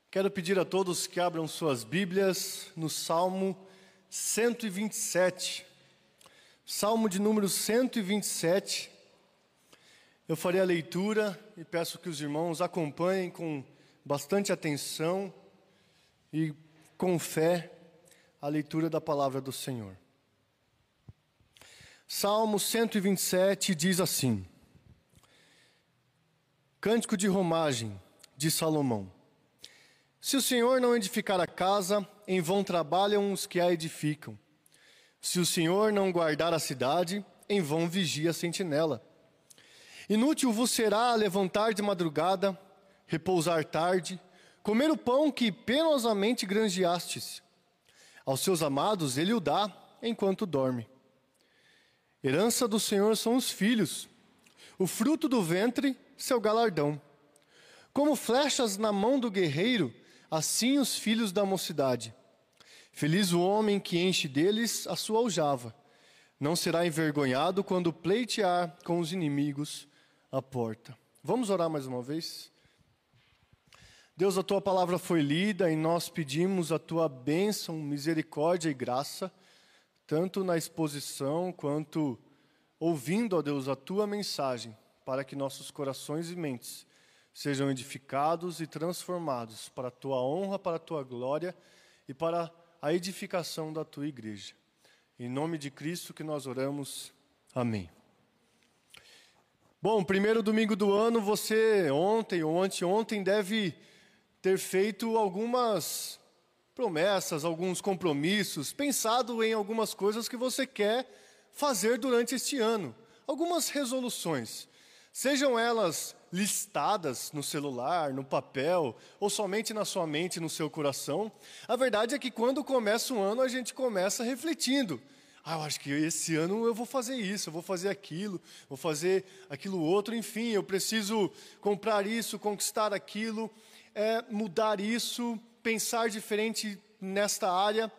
Quero pedir a todos que abram suas Bíblias no Salmo 127. Salmo de número 127. Eu farei a leitura e peço que os irmãos acompanhem com bastante atenção e com fé a leitura da palavra do Senhor. Salmo 127 diz assim: Cântico de romagem de Salomão. Se o Senhor não edificar a casa, em vão trabalham os que a edificam. Se o Senhor não guardar a cidade, em vão vigia a sentinela. Inútil vos será levantar de madrugada, repousar tarde, comer o pão que penosamente granjeastes. Aos seus amados ele o dá enquanto dorme. Herança do Senhor são os filhos, o fruto do ventre, seu galardão. Como flechas na mão do guerreiro, assim os filhos da mocidade. Feliz o homem que enche deles a sua aljava. Não será envergonhado quando pleitear com os inimigos à porta. Vamos orar mais uma vez? Deus, a Tua palavra foi lida e nós pedimos a Tua bênção, misericórdia e graça, tanto na exposição quanto ouvindo, ó Deus, a Tua mensagem, para que nossos corações e mentes sejam edificados e transformados para a Tua honra, para a Tua glória e para a edificação da Tua igreja. Em nome de Cristo que nós oramos. Amém. Bom, primeiro domingo do ano, você ontem ou anteontem deve ter feito algumas promessas, alguns compromissos, pensado em algumas coisas que você quer fazer durante este ano. Algumas resoluções. Sejam elas listadas no celular, no papel, ou somente na sua mente, no seu coração. A verdade é que quando começa um ano, a gente começa refletindo. Eu acho que esse ano eu vou fazer isso, eu vou fazer aquilo outro, enfim, eu preciso comprar isso, conquistar aquilo, mudar isso, pensar diferente nesta área.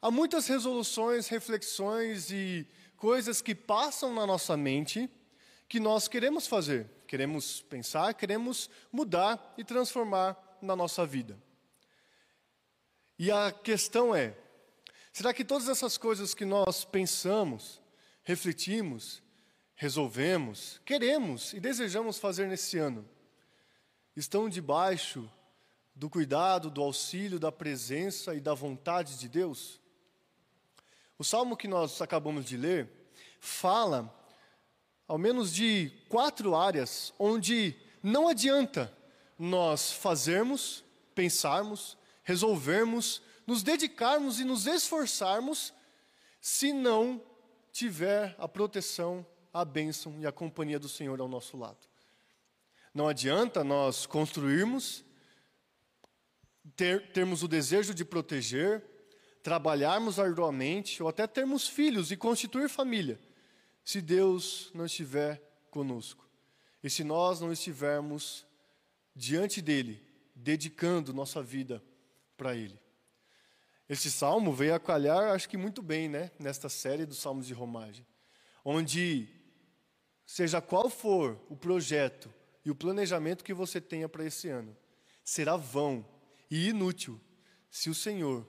Há muitas resoluções, reflexões e coisas que passam na nossa mente que nós queremos fazer, queremos pensar, queremos mudar e transformar na nossa vida. E a questão é, será que todas essas coisas que nós pensamos, refletimos, resolvemos, queremos e desejamos fazer nesse ano, estão debaixo do cuidado, do auxílio, da presença e da vontade de Deus? O salmo que nós acabamos de ler fala ao menos de 4 áreas onde não adianta nós fazermos, pensarmos, resolvermos, nos dedicarmos e nos esforçarmos se não tiver a proteção, a bênção e a companhia do Senhor ao nosso lado. Não adianta nós construirmos, termos o desejo de proteger, trabalharmos arduamente ou até termos filhos e constituir família, se Deus não estiver conosco. E se nós não estivermos diante dEle, dedicando nossa vida para Ele. Esse salmo veio a calhar, acho que muito bem, nesta série dos salmos de romagem. Onde, seja qual for o projeto e o planejamento que você tenha para esse ano, será vão e inútil se o Senhor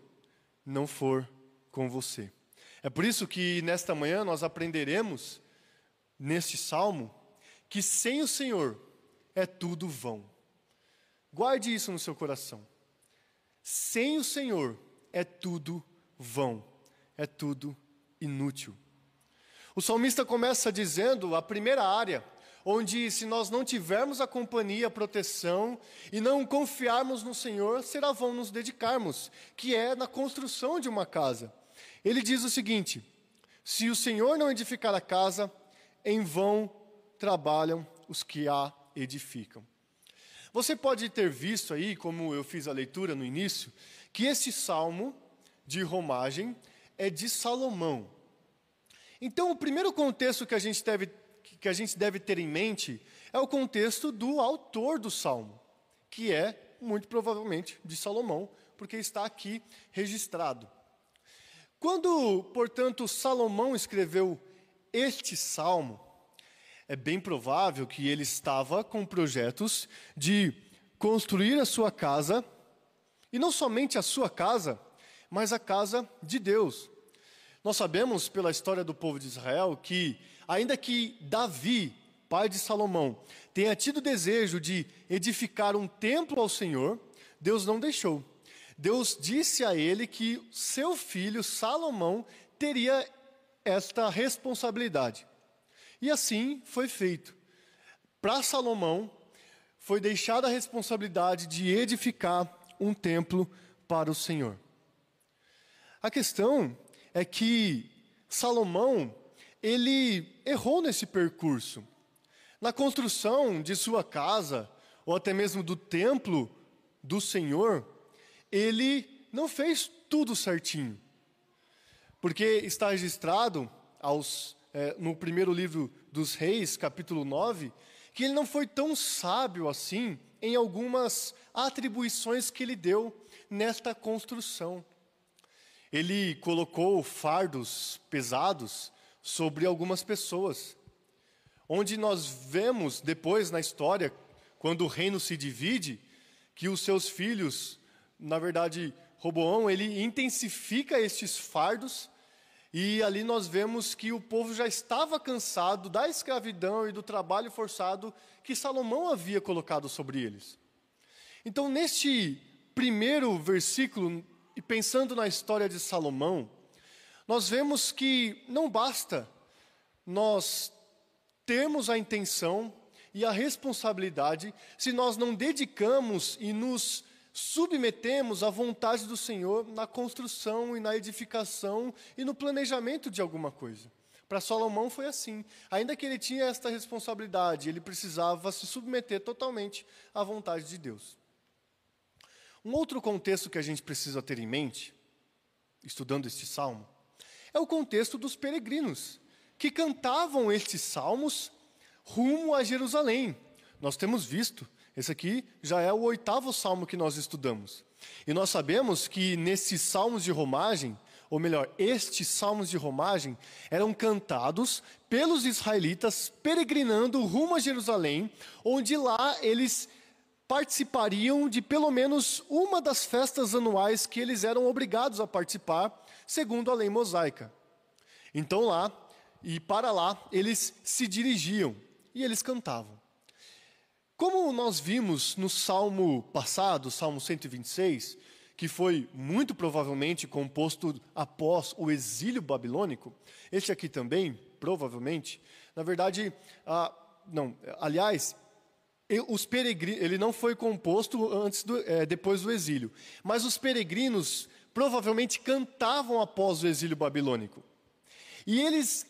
não for com você. É por isso que nesta manhã nós aprenderemos, neste salmo, que sem o Senhor é tudo vão. Guarde isso no seu coração. Sem o Senhor é tudo vão, é tudo inútil. O salmista começa dizendo a primeira área, onde se nós não tivermos a companhia, a proteção, e não confiarmos no Senhor, será vão nos dedicarmos, que é na construção de uma casa. Ele diz o seguinte: se o Senhor não edificar a casa, em vão trabalham os que a edificam. Você pode ter visto aí, como eu fiz a leitura no início, que esse salmo de romagem é de Salomão. Então, o primeiro contexto que a gente deve ter em mente é o contexto do autor do salmo, que é, muito provavelmente, de Salomão, porque está aqui registrado. Quando, portanto, Salomão escreveu este salmo, é bem provável que ele estava com projetos de construir a sua casa E não somente a sua casa, mas a casa de Deus. Nós sabemos pela história do povo de Israel que, ainda que Davi, pai de Salomão, tenha tido desejo de edificar um templo ao Senhor, Deus não deixou. Deus disse a ele que seu filho Salomão teria esta responsabilidade. E assim foi feito. Para Salomão, foi deixada a responsabilidade de edificar um templo para o Senhor. A questão é que Salomão, ele errou nesse percurso. Na construção de sua casa, ou até mesmo do templo do Senhor, ele não fez tudo certinho. Porque está registrado no primeiro livro dos Reis, capítulo 9, que ele não foi tão sábio assim em algumas atribuições que ele deu nesta construção. Ele colocou fardos pesados sobre algumas pessoas, onde nós vemos depois na história, quando o reino se divide, que os seus filhos, na verdade, Roboão, ele intensifica estes fardos, e ali nós vemos que o povo já estava cansado da escravidão e do trabalho forçado que Salomão havia colocado sobre eles. Então, neste primeiro versículo, e pensando na história de Salomão, nós vemos que não basta nós termos a intenção e a responsabilidade se nós não dedicamos e nos submetemos à vontade do Senhor na construção e na edificação e no planejamento de alguma coisa. Para Salomão foi assim. Ainda que ele tinha esta responsabilidade, ele precisava se submeter totalmente à vontade de Deus. Um outro contexto que a gente precisa ter em mente, estudando este salmo, é o contexto dos peregrinos, que cantavam estes salmos rumo a Jerusalém. Nós temos visto, esse aqui já é o 8º salmo que nós estudamos. E nós sabemos que nesses salmos de romagem, ou melhor, estes salmos de romagem, eram cantados pelos israelitas peregrinando rumo a Jerusalém, onde lá eles participariam de pelo menos uma das festas anuais que eles eram obrigados a participar, segundo a lei mosaica. Então lá, e para lá, eles se dirigiam e eles cantavam. Como nós vimos no salmo passado, Salmo 126, que foi muito provavelmente composto após o exílio babilônico, este aqui também, provavelmente, na verdade, ele não foi composto depois do exílio, mas os peregrinos provavelmente cantavam após o exílio babilônico. E eles,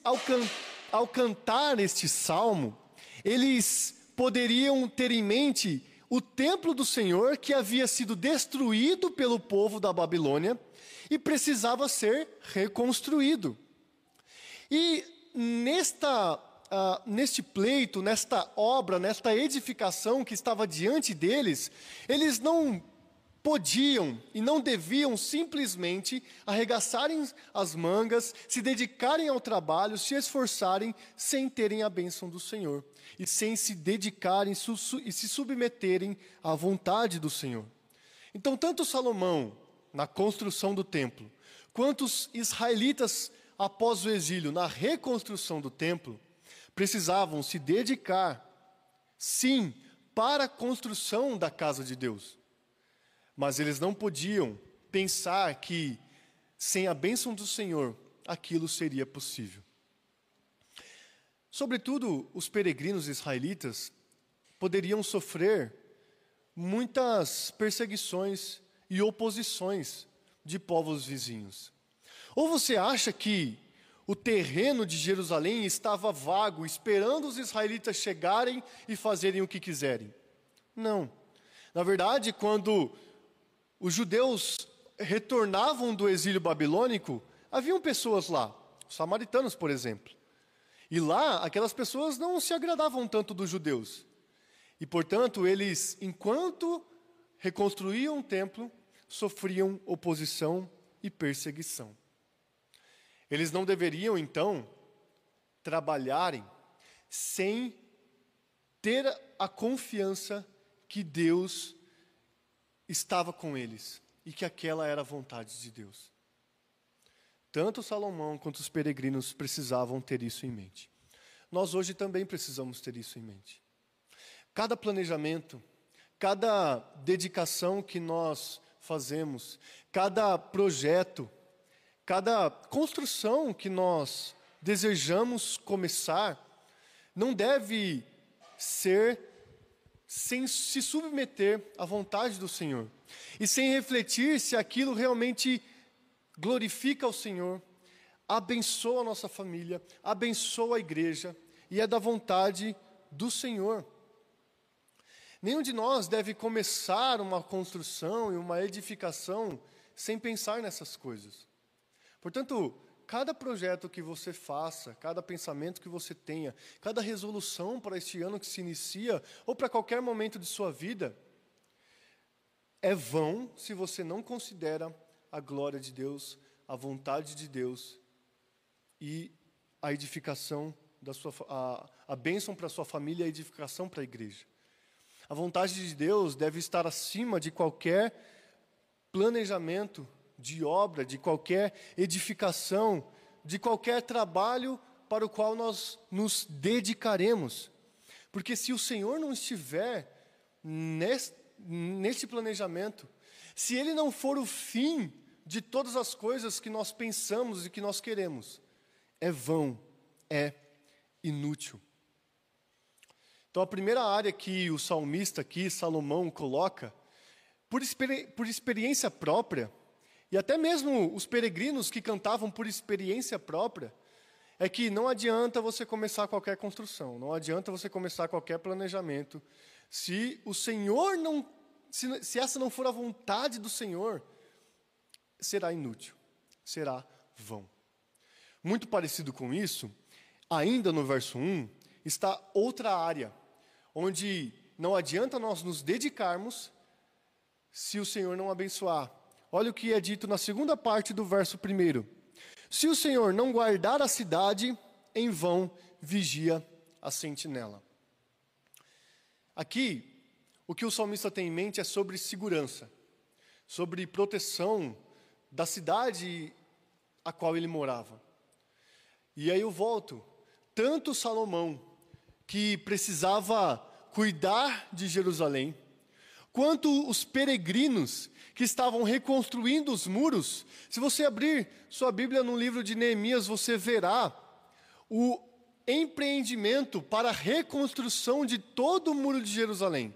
ao cantar este salmo, eles poderiam ter em mente o templo do Senhor que havia sido destruído pelo povo da Babilônia e precisava ser reconstruído. E neste pleito, nesta obra, nesta edificação que estava diante deles, eles não podiam e não deviam simplesmente arregaçarem as mangas, se dedicarem ao trabalho, se esforçarem sem terem a bênção do Senhor e sem se dedicarem e se submeterem à vontade do Senhor. Então, tanto Salomão, na construção do templo, quanto os israelitas, após o exílio, na reconstrução do templo, precisavam se dedicar, sim, para a construção da casa de Deus. Mas eles não podiam pensar que, sem a bênção do Senhor, aquilo seria possível. Sobretudo, os peregrinos israelitas poderiam sofrer muitas perseguições e oposições de povos vizinhos. Ou você acha que o terreno de Jerusalém estava vago, esperando os israelitas chegarem e fazerem o que quiserem? Não. Na verdade, quando os judeus retornavam do exílio babilônico, haviam pessoas lá, os samaritanos, por exemplo. E lá, aquelas pessoas não se agradavam tanto dos judeus. E, portanto, eles, enquanto reconstruíam o templo, sofriam oposição e perseguição. Eles não deveriam, então, trabalharem sem ter a confiança que Deus estava com eles, e que aquela era a vontade de Deus. Tanto Salomão quanto os peregrinos precisavam ter isso em mente. Nós hoje também precisamos ter isso em mente. Cada planejamento, cada dedicação que nós fazemos, cada projeto, cada construção que nós desejamos começar, não deve ser sem se submeter à vontade do Senhor e sem refletir se aquilo realmente glorifica ao Senhor, abençoa a nossa família, abençoa a igreja e é da vontade do Senhor. Nenhum de nós deve começar uma construção e uma edificação sem pensar nessas coisas. Portanto, cada projeto que você faça, cada pensamento que você tenha, cada resolução para este ano que se inicia, ou para qualquer momento de sua vida, é vão se você não considera a glória de Deus, a vontade de Deus e a edificação, a bênção para a sua família e a edificação para a igreja. A vontade de Deus deve estar acima de qualquer planejamento de obra, de qualquer edificação, de qualquer trabalho para o qual nós nos dedicaremos. Porque se o Senhor não estiver nesse planejamento, se Ele não for o fim de todas as coisas que nós pensamos e que nós queremos, é vão, é inútil. Então a primeira área que o salmista aqui, Salomão, coloca, por experiência própria, e até mesmo os peregrinos que cantavam por experiência própria, é que não adianta você começar qualquer construção, não adianta você começar qualquer planejamento, se o Senhor não, se essa não for a vontade do Senhor, será inútil, será vão. Muito parecido com isso, ainda no verso 1, está outra área, onde não adianta nós nos dedicarmos se o Senhor não abençoar. Olha o que é dito na segunda parte do verso 1. Se o Senhor não guardar a cidade, em vão vigia a sentinela. Aqui, o que o salmista tem em mente é sobre segurança, sobre proteção da cidade a qual ele morava. E aí eu volto, tanto Salomão, que precisava cuidar de Jerusalém, quanto os peregrinos que estavam reconstruindo os muros. Se você abrir sua Bíblia no livro de Neemias, você verá o empreendimento para a reconstrução de todo o muro de Jerusalém.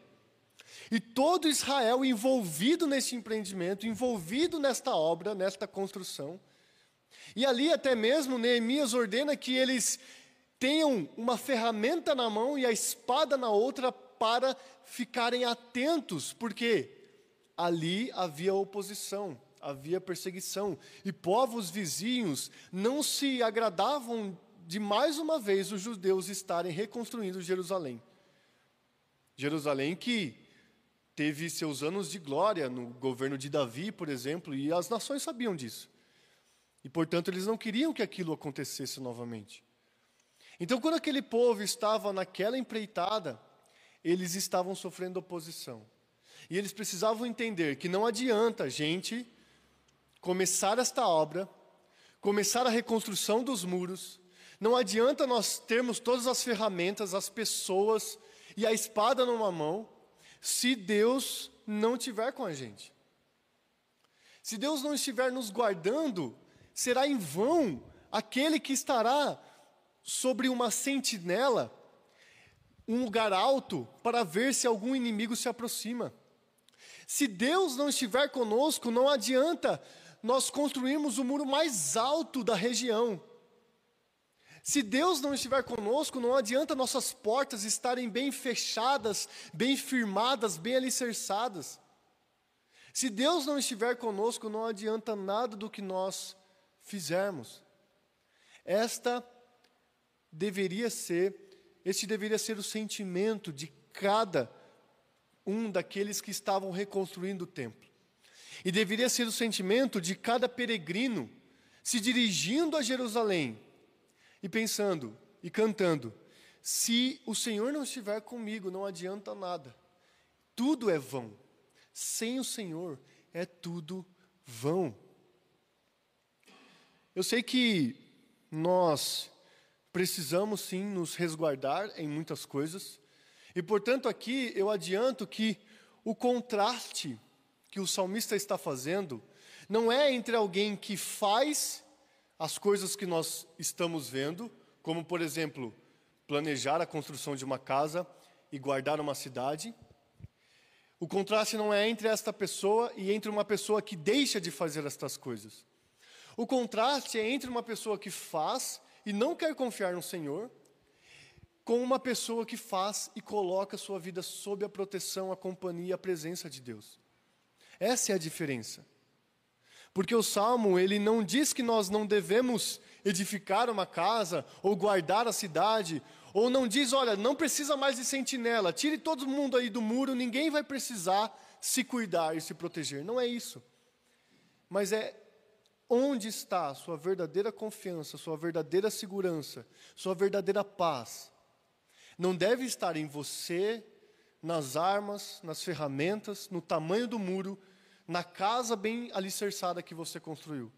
E todo Israel envolvido nesse empreendimento, envolvido nesta obra, nesta construção. E ali até mesmo Neemias ordena que eles tenham uma ferramenta na mão e a espada na outra para ficarem atentos, porque ali havia oposição, havia perseguição, e povos vizinhos não se agradavam de mais uma vez os judeus estarem reconstruindo Jerusalém. Jerusalém que teve seus anos de glória no governo de Davi, por exemplo, e as nações sabiam disso. E, portanto, eles não queriam que aquilo acontecesse novamente. Então, quando aquele povo estava naquela empreitada, eles estavam sofrendo oposição. E eles precisavam entender que não adianta a gente começar esta obra, começar a reconstrução dos muros, não adianta nós termos todas as ferramentas, as pessoas e a espada numa mão, se Deus não estiver com a gente. Se Deus não estiver nos guardando, será em vão aquele que estará sobre uma sentinela, um lugar alto, para ver se algum inimigo se aproxima. Se Deus não estiver conosco, não adianta nós construirmos o muro mais alto da região. Se Deus não estiver conosco, não adianta nossas portas estarem bem fechadas, bem firmadas, bem alicerçadas. Se Deus não estiver conosco, não adianta nada do que nós fizermos. Este deveria ser o sentimento de cada um daqueles que estavam reconstruindo o templo. E deveria ser o sentimento de cada peregrino se dirigindo a Jerusalém e pensando e cantando: se o Senhor não estiver comigo, não adianta nada. Tudo é vão. Sem o Senhor é tudo vão. Eu sei que nós precisamos sim nos resguardar em muitas coisas, e portanto aqui eu adianto que o contraste que o salmista está fazendo não é entre alguém que faz as coisas que nós estamos vendo, como por exemplo, planejar a construção de uma casa e guardar uma cidade. O contraste não é entre esta pessoa e entre uma pessoa que deixa de fazer estas coisas. O contraste é entre uma pessoa que faz e não quer confiar no Senhor, com uma pessoa que faz e coloca sua vida sob a proteção, a companhia, a presença de Deus. Essa é a diferença. Porque o Salmo, ele não diz que nós não devemos edificar uma casa, ou guardar a cidade, ou não diz, olha, não precisa mais de sentinela, tire todo mundo aí do muro, ninguém vai precisar se cuidar e se proteger. Não é isso. Mas é onde está a sua verdadeira confiança, sua verdadeira segurança, sua verdadeira paz. Não deve estar em você, nas armas, nas ferramentas, no tamanho do muro, na casa bem alicerçada que você construiu,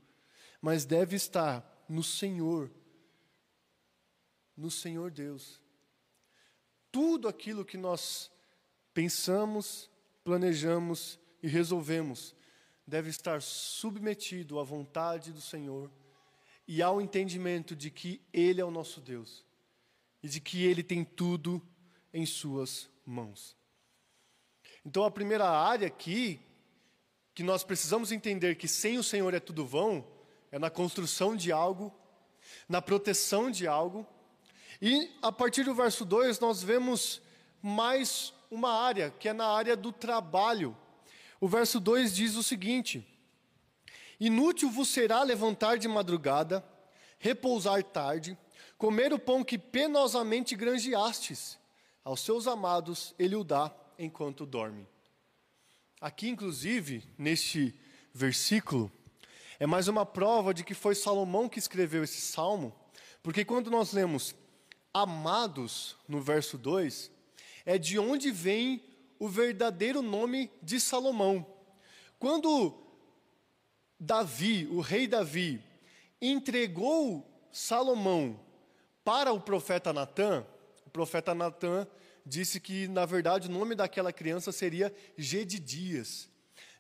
mas deve estar no Senhor Deus. Tudo aquilo que nós pensamos, planejamos e resolvemos deve estar submetido à vontade do Senhor e ao entendimento de que Ele é o nosso Deus e de que Ele tem tudo em suas mãos. Então a primeira área aqui que nós precisamos entender que sem o Senhor é tudo vão, é na construção de algo, na proteção de algo. E a partir do verso 2 nós vemos mais uma área, que é na área do trabalho. O verso 2 diz o seguinte: inútil vos será levantar de madrugada, repousar tarde, comer o pão que penosamente granjeastes. Aos seus amados ele o dá enquanto dorme. Aqui, inclusive, neste versículo, é mais uma prova de que foi Salomão que escreveu esse salmo, porque quando nós lemos amados no verso 2, é de onde vem o verdadeiro nome de Salomão. Quando Davi, o rei Davi, entregou Salomão para o profeta Natã disse que, na verdade, o nome daquela criança seria Gedidias.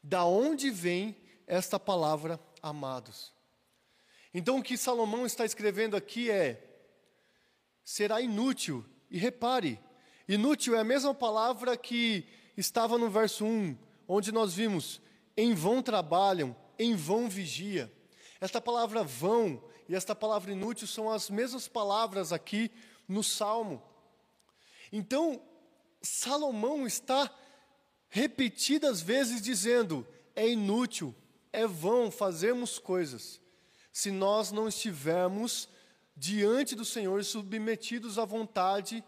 Da onde vem esta palavra amados? Então, o que Salomão está escrevendo aqui é: será inútil. E repare, inútil é a mesma palavra que estava no verso 1, onde nós vimos, em vão trabalham, em vão vigia. Esta palavra vão e esta palavra inútil são as mesmas palavras aqui no Salmo. Então, Salomão está repetidas vezes dizendo: é inútil, é vão fazermos coisas, se nós não estivermos diante do Senhor, submetidos à vontade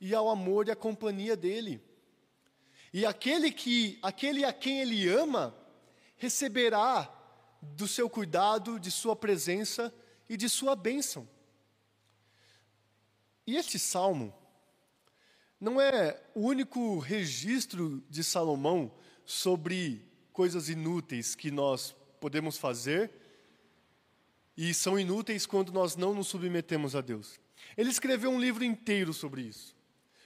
e ao amor e à companhia dEle. E aquele a quem Ele ama, receberá do seu cuidado, de sua presença e de sua bênção. E este salmo não é o único registro de Salomão sobre coisas inúteis que nós podemos fazer e são inúteis quando nós não nos submetemos a Deus. Ele escreveu um livro inteiro sobre isso.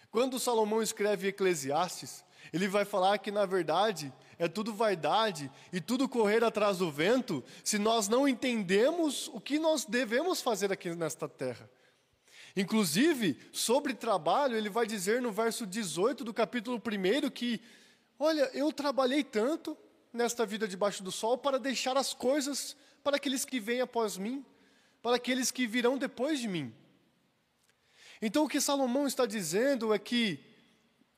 Quando Salomão escreve Eclesiastes, ele vai falar que, na verdade, é tudo vaidade e tudo correr atrás do vento se nós não entendemos o que nós devemos fazer aqui nesta terra. Inclusive, sobre trabalho, ele vai dizer no verso 18 do capítulo 1 que, olha, eu trabalhei tanto nesta vida debaixo do sol para deixar as coisas para aqueles que vêm após mim, para aqueles que virão depois de mim. Então, o que Salomão está dizendo é que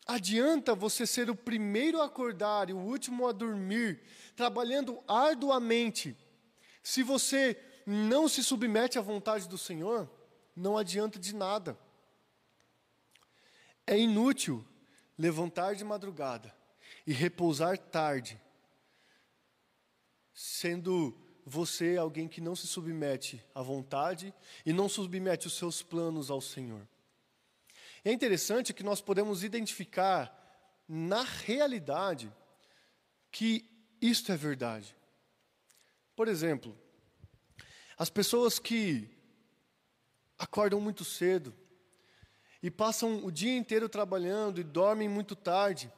adianta você ser o primeiro a acordar e o último a dormir, trabalhando arduamente. Se você não se submete à vontade do Senhor, não adianta de nada. É inútil levantar de madrugada e repousar tarde, sendo você alguém que não se submete à vontade e não submete os seus planos ao Senhor. É interessante que nós podemos identificar, na realidade, que isto é verdade. Por exemplo, as pessoas que acordam muito cedo e passam o dia inteiro trabalhando e dormem muito tarde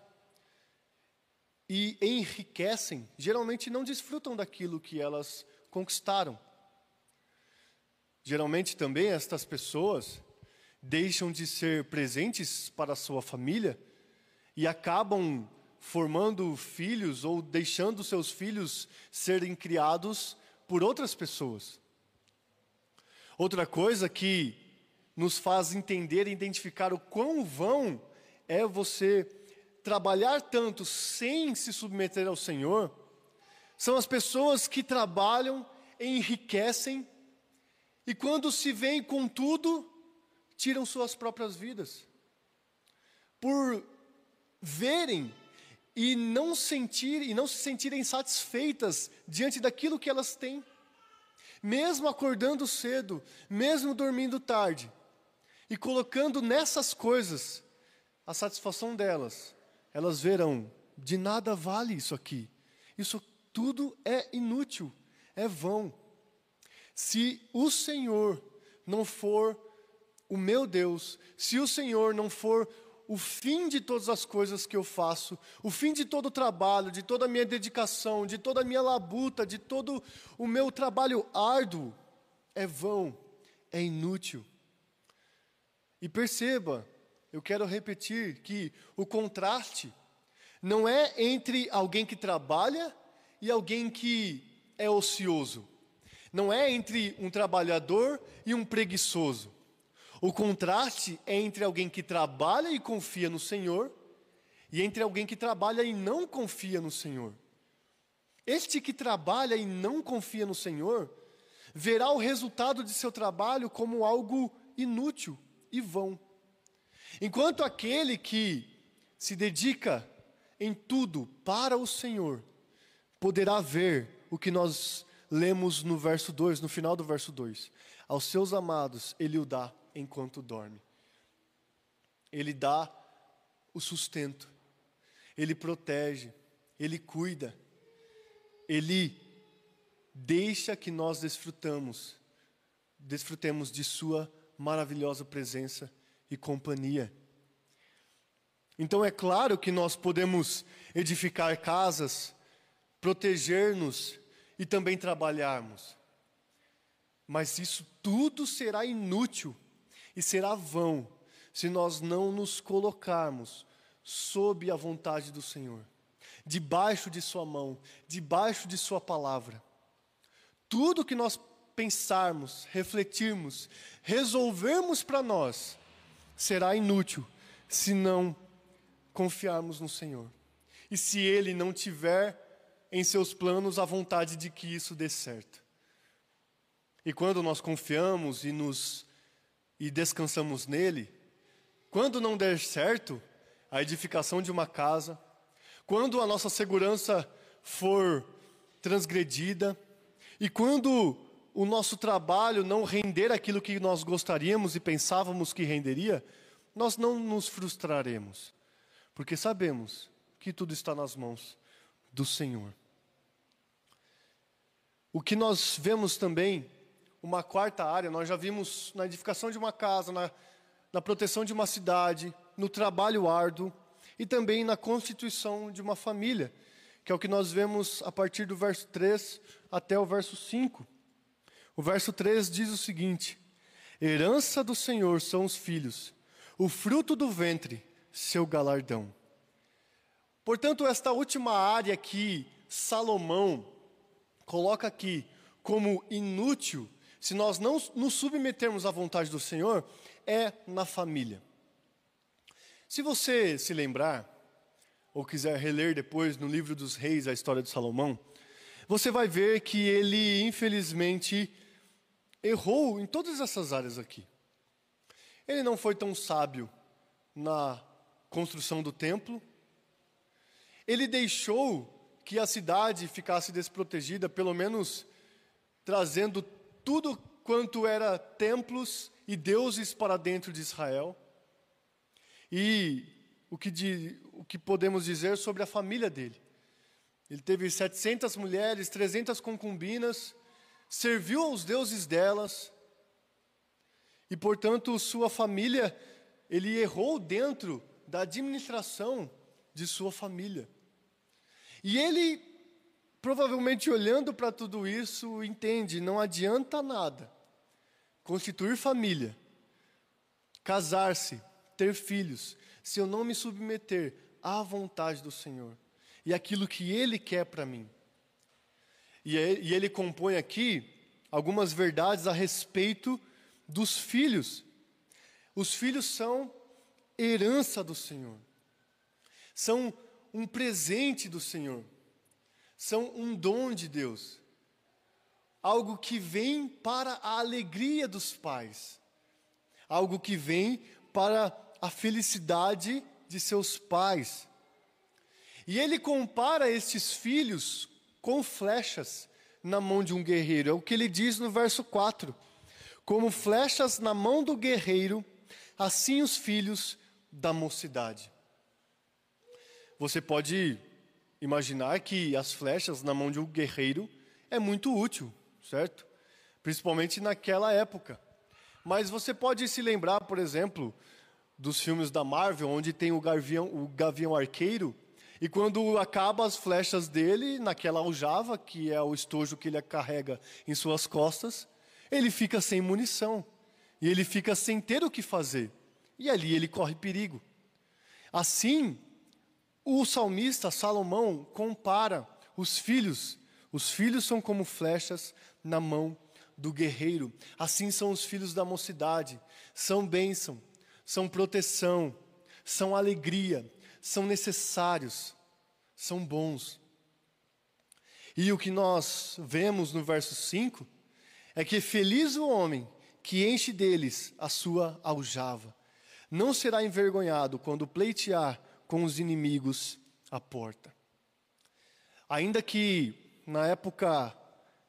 e enriquecem, geralmente não desfrutam daquilo que elas conquistaram. Geralmente também estas pessoas deixam de ser presentes para a sua família e acabam formando filhos ou deixando seus filhos serem criados por outras pessoas. Outra coisa que nos faz entender e identificar o quão vão é você trabalhar tanto sem se submeter ao Senhor, são as pessoas que trabalham, enriquecem, e quando se veem com tudo, tiram suas próprias vidas. Por verem e não se sentirem satisfeitas diante daquilo que elas têm. Mesmo acordando cedo, mesmo dormindo tarde, e colocando nessas coisas a satisfação delas, elas verão, de nada vale isso aqui. Isso tudo é inútil, é vão. Se o Senhor não for o meu Deus, se o Senhor não for o fim de todas as coisas que eu faço, o fim de todo o trabalho, de toda a minha dedicação, de toda a minha labuta, de todo o meu trabalho árduo, é vão, é inútil. E perceba, eu quero repetir que o contraste não é entre alguém que trabalha e alguém que é ocioso. Não é entre um trabalhador e um preguiçoso. O contraste é entre alguém que trabalha e confia no Senhor e entre alguém que trabalha e não confia no Senhor. Este que trabalha e não confia no Senhor verá o resultado de seu trabalho como algo inútil e vão. Enquanto aquele que se dedica em tudo para o Senhor poderá ver o que nós lemos no verso 2, no final do verso 2. Aos seus amados ele o dá enquanto dorme. Ele dá o sustento, ele protege, ele cuida, ele deixa que nós desfrutemos de sua maravilhosa presença e companhia. Então é claro que nós podemos edificar casas, proteger-nos e também trabalharmos. Mas isso tudo será inútil e será vão se nós não nos colocarmos sob a vontade do Senhor, debaixo de sua mão, debaixo de sua palavra. Tudo que nós pensarmos, refletirmos, resolvermos para nós, será inútil se não confiarmos no Senhor. E se Ele não tiver em seus planos a vontade de que isso dê certo. E quando nós confiamos e descansamos nele, quando não der certo a edificação de uma casa, quando a nossa segurança for transgredida, e quando o nosso trabalho não render aquilo que nós gostaríamos e pensávamos que renderia, nós não nos frustraremos, porque sabemos que tudo está nas mãos do Senhor. O que nós vemos também, uma quarta área, nós já vimos na edificação de uma casa, na proteção de uma cidade, no trabalho árduo e também na constituição de uma família, que é o que nós vemos a partir do verso 3 até o verso 5. O verso 3 diz o seguinte: herança do Senhor são os filhos, o fruto do ventre, seu galardão. Portanto, esta última área que Salomão coloca aqui como inútil, se nós não nos submetermos à vontade do Senhor, é na família. Se você se lembrar, ou quiser reler depois no livro dos Reis a história de Salomão, você vai ver que ele, infelizmente, errou em todas essas áreas aqui. Ele não foi tão sábio na construção do templo. Ele deixou que a cidade ficasse desprotegida, pelo menos trazendo tudo quanto era templos e deuses para dentro de Israel. E o que podemos dizer sobre a família dele? Ele teve 700 mulheres, 300 concubinas, serviu aos deuses delas, e, portanto, sua família, ele errou dentro da administração de sua família. E ele, provavelmente olhando para tudo isso, entende, não adianta nada constituir família, casar-se, ter filhos, se eu não me submeter à vontade do Senhor e aquilo que Ele quer para mim. E ele compõe aqui algumas verdades a respeito dos filhos. Os filhos são herança do Senhor, são um presente do Senhor, são um dom de Deus, algo que vem para a alegria dos pais, algo que vem para a felicidade de seus pais. E ele compara estes filhos com flechas na mão de um guerreiro. É o que ele diz no verso 4. Como flechas na mão do guerreiro, assim os filhos da mocidade. Você pode imaginar que as flechas na mão de um guerreiro é muito útil, certo? Principalmente naquela época. Mas você pode se lembrar, por exemplo, dos filmes da Marvel, onde tem o Gavião Arqueiro, e quando acaba as flechas dele, naquela aljava, que é o estojo que ele carrega em suas costas, ele fica sem munição, e ele fica sem ter o que fazer, e ali ele corre perigo. Assim, o salmista Salomão compara os filhos são como flechas na mão do guerreiro, assim são os filhos da mocidade, são bênção, são proteção, são alegria, são necessários, são bons. E o que nós vemos no verso 5 é que feliz o homem que enche deles a sua aljava, não será envergonhado quando pleitear com os inimigos à porta. Ainda que na época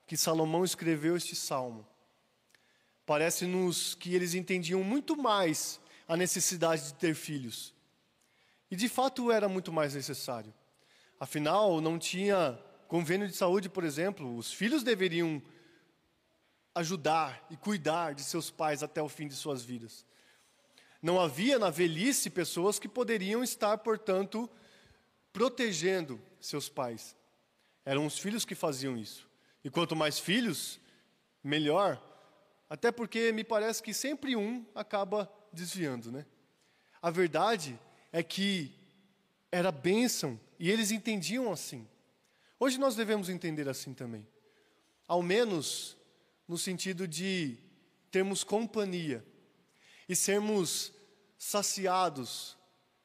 que Salomão escreveu este salmo, parece-nos que eles entendiam muito mais a necessidade de ter filhos. E de fato era muito mais necessário. Afinal, não tinha convênio de saúde, por exemplo, os filhos deveriam ajudar e cuidar de seus pais até o fim de suas vidas. Não havia na velhice pessoas que poderiam estar, portanto, protegendo seus pais. Eram os filhos que faziam isso. E quanto mais filhos, melhor. Até porque me parece que sempre um acaba desviando, né? A verdade é que era bênção e eles entendiam assim. Hoje nós devemos entender assim também. Ao menos no sentido de termos companhia e sermos saciados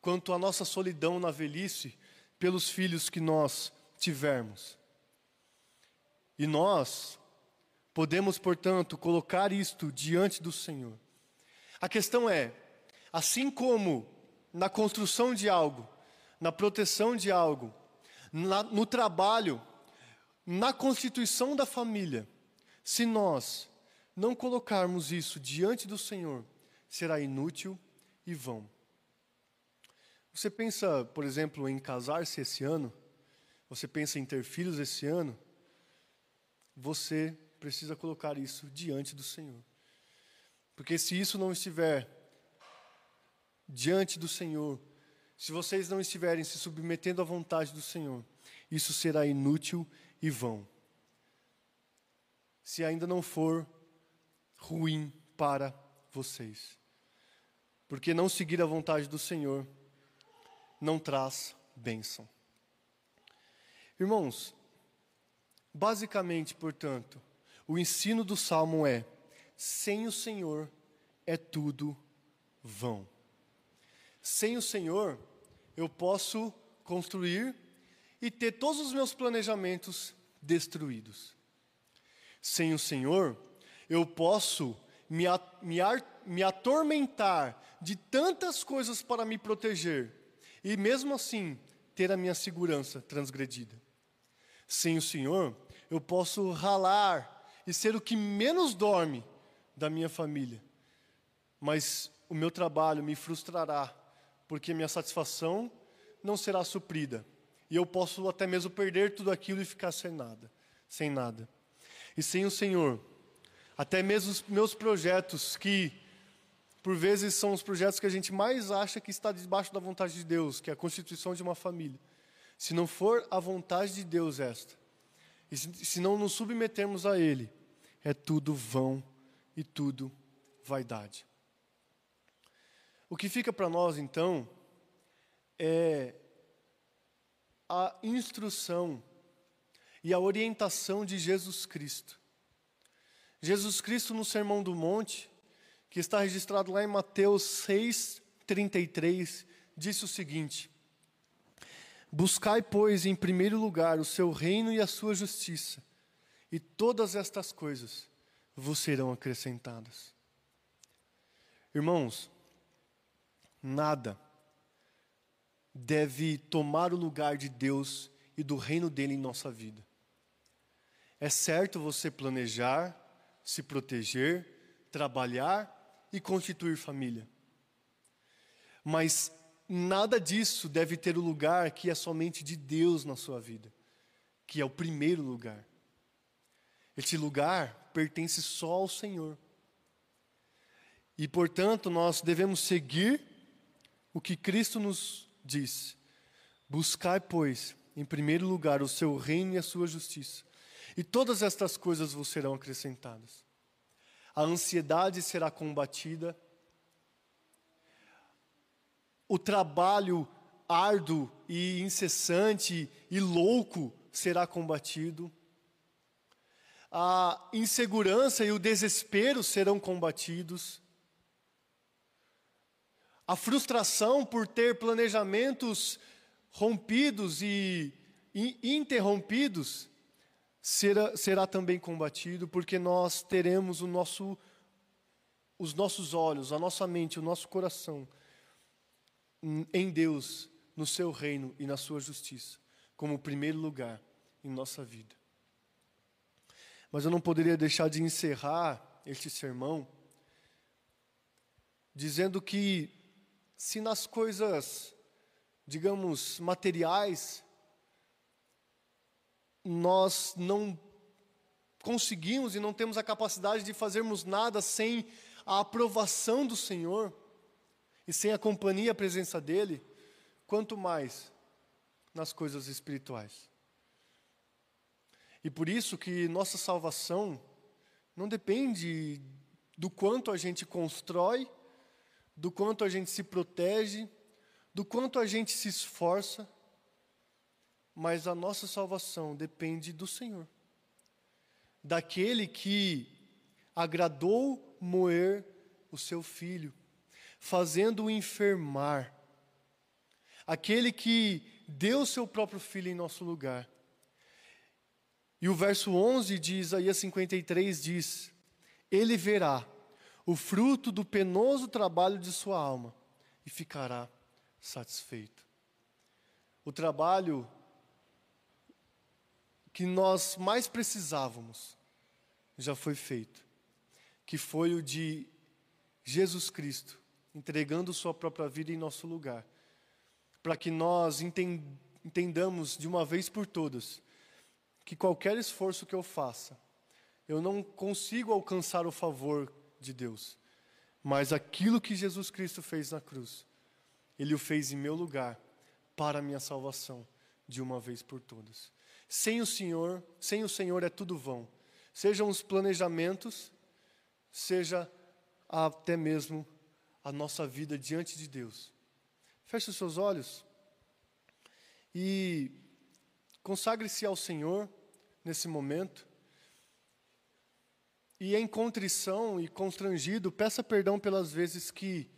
quanto à nossa solidão na velhice pelos filhos que nós tivermos. E nós podemos, portanto, colocar isto diante do Senhor. A questão é, assim como na construção de algo, na proteção de algo, no trabalho, na constituição da família, se nós não colocarmos isso diante do Senhor, será inútil e vão. Você pensa, por exemplo, em casar-se esse ano? Você pensa em ter filhos esse ano? Você precisa colocar isso diante do Senhor. Porque se isso não estiver diante do Senhor, se vocês não estiverem se submetendo à vontade do Senhor, isso será inútil e vão. Se ainda não for ruim para vocês. Porque não seguir a vontade do Senhor não traz bênção. Irmãos, basicamente, portanto, o ensino do Salmo é: sem o Senhor é tudo vão. Sem o Senhor, eu posso construir e ter todos os meus planejamentos destruídos. Sem o Senhor, eu posso me atormentar de tantas coisas para me proteger e mesmo assim ter a minha segurança transgredida. Sem o Senhor, eu posso ralar e ser o que menos dorme da minha família, mas o meu trabalho me frustrará, porque minha satisfação não será suprida E eu posso até mesmo perder tudo aquilo e ficar sem nada. Sem nada. E sem o Senhor, até mesmo os meus projetos, que por vezes são os projetos que a gente mais acha que está debaixo da vontade de Deus, que é a constituição de uma família. Se não for a vontade de Deus esta, e se não nos submetermos a Ele, é tudo vão e tudo vaidade. O que fica para nós, então, é a instrução e a orientação de Jesus Cristo. Jesus Cristo, no Sermão do Monte, que está registrado lá em Mateus 6:33, disse o seguinte: buscai, pois, em primeiro lugar o seu reino e a sua justiça, e todas estas coisas vos serão acrescentadas. Irmãos, nada deve tomar o lugar de Deus e do reino dele em nossa vida. É certo você planejar, se proteger, trabalhar e constituir família. Mas nada disso deve ter o lugar que é somente de Deus na sua vida, que é o primeiro lugar. Este lugar pertence só ao Senhor. E, portanto, nós devemos seguir o que Cristo nos diz. Buscai, pois, em primeiro lugar o seu reino e a sua justiça, e todas estas coisas vos serão acrescentadas. A ansiedade será combatida, o trabalho árduo e incessante e louco será combatido, a insegurança e o desespero serão combatidos, a frustração por ter planejamentos rompidos e interrompidos será também combatido, porque nós teremos os nossos olhos, a nossa mente, o nosso coração em Deus, no seu reino e na sua justiça, como primeiro lugar em nossa vida. Mas eu não poderia deixar de encerrar este sermão dizendo que, se nas coisas, digamos, materiais, nós não conseguimos e não temos a capacidade de fazermos nada sem a aprovação do Senhor e sem a companhia e a presença dEle, quanto mais nas coisas espirituais. E por isso que nossa salvação não depende do quanto a gente constrói, do quanto a gente se protege, do quanto a gente se esforça, mas a nossa salvação depende do Senhor, daquele que agradou moer o seu Filho, fazendo-o enfermar, aquele que deu o seu próprio Filho em nosso lugar. E o verso 11 de Isaías 53 diz: ele verá o fruto do penoso trabalho de sua alma e ficará satisfeito. O trabalho que nós mais precisávamos já foi feito, que foi o de Jesus Cristo entregando sua própria vida em nosso lugar, para que nós entendamos de uma vez por todas que qualquer esforço que eu faça, eu não consigo alcançar o favor de Deus, mas aquilo que Jesus Cristo fez na cruz, Ele o fez em meu lugar, para a minha salvação, de uma vez por todas. Sem o Senhor é tudo vão, sejam os planejamentos, seja até mesmo a nossa vida diante de Deus. Feche os seus olhos e consagre-se ao Senhor nesse momento. E em contrição e constrangido, peça perdão pelas vezes que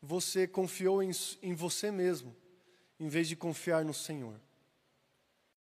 você confiou em você mesmo, em vez de confiar no Senhor.